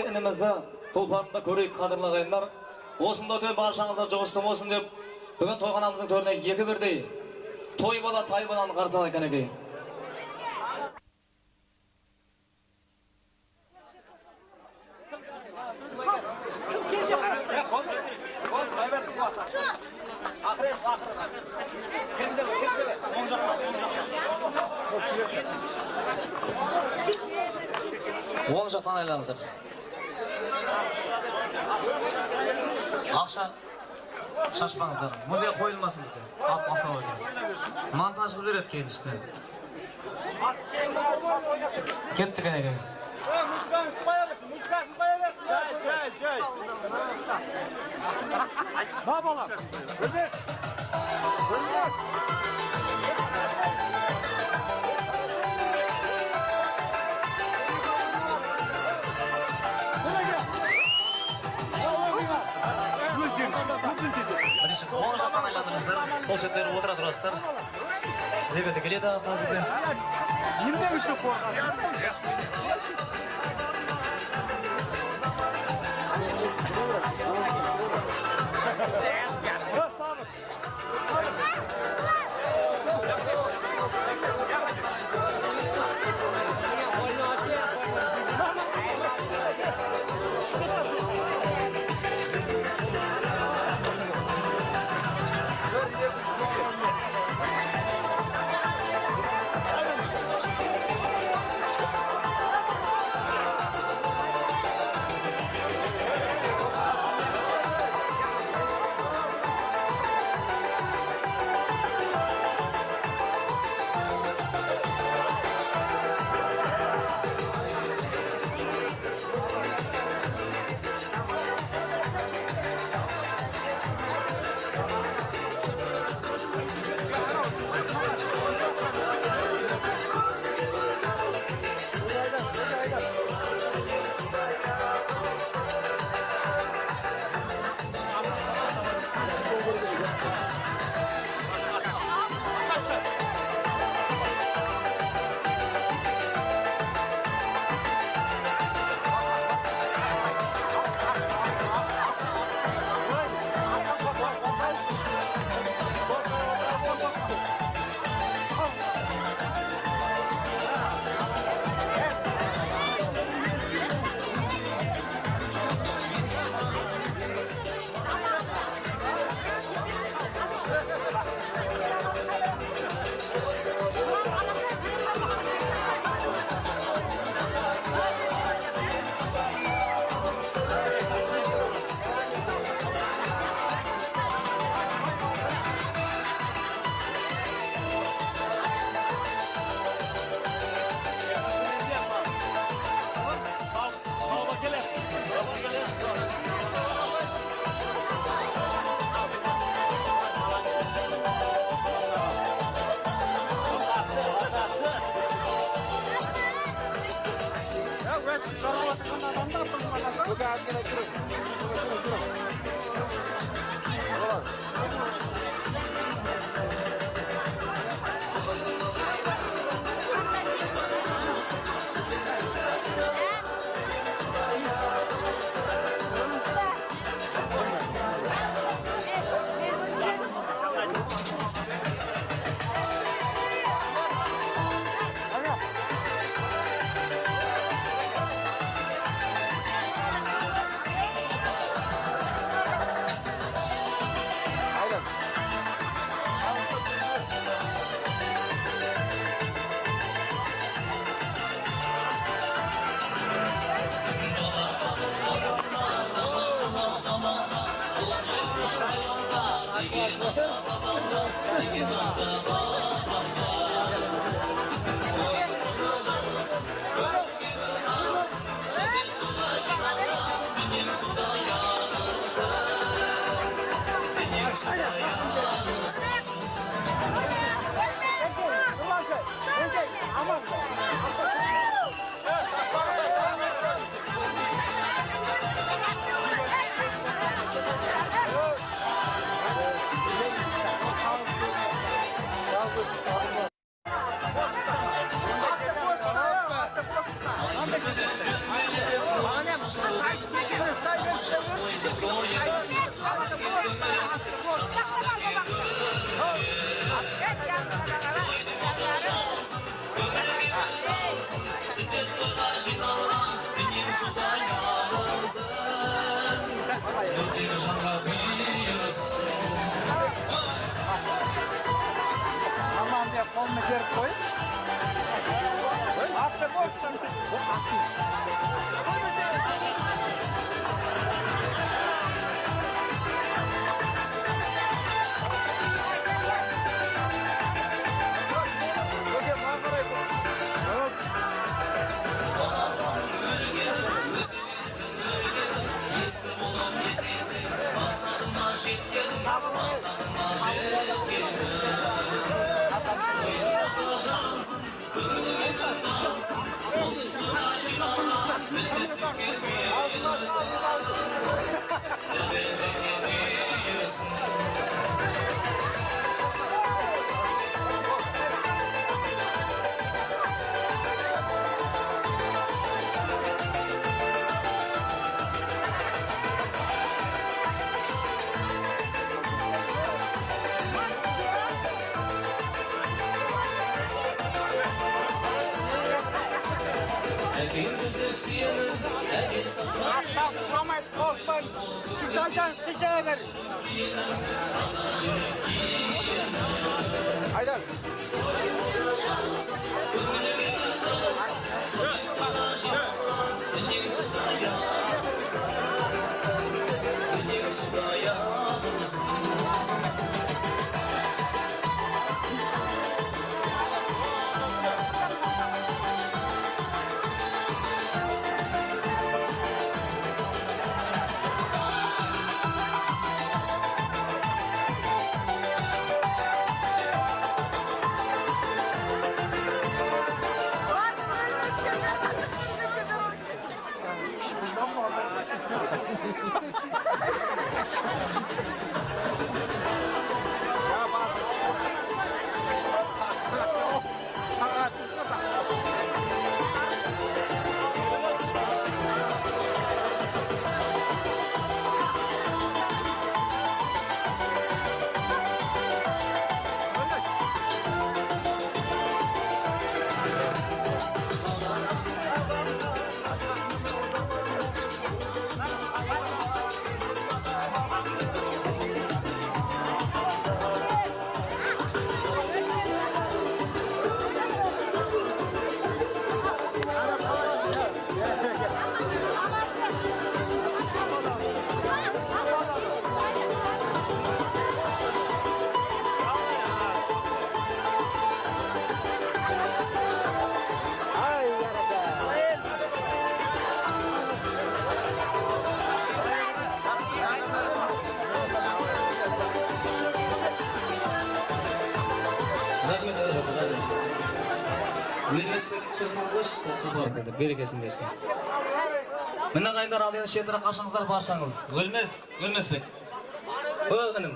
Inimizni Tulparında ko'rib qadrlaganlar, osында o'tib barchangizga jo'shtim olsun deb, bugun to'yxonamizning to'rina 2 birday to'y bola tay bolani qarsan ekan edi. Oң жақтан айлаңыздар. Ақша шашпаңыздар. Музей қойылмасын дейді. Ап асау екен. Монтаж қылып береді кейін үстіне. Кеттік екен. Музыканы қоя бер. Жай. Ба балам. Өрлек. Оң жақтан айландыңыздар. Сол шеттері отыра тұрасыздар. Сіздерге де келеді қазірде. Емден үшін қорған. suda yarılsın, öteki şanka büyürsün. Aman diye kolunu geri koy. Attı koy. Tamam, korkmayın. Güzelden size verin. Haydi. Берекесін берсін. Мына қайдар алдыңыз шетірі қашыңыздар баршаңыз. Өлмес бек. Өл інім.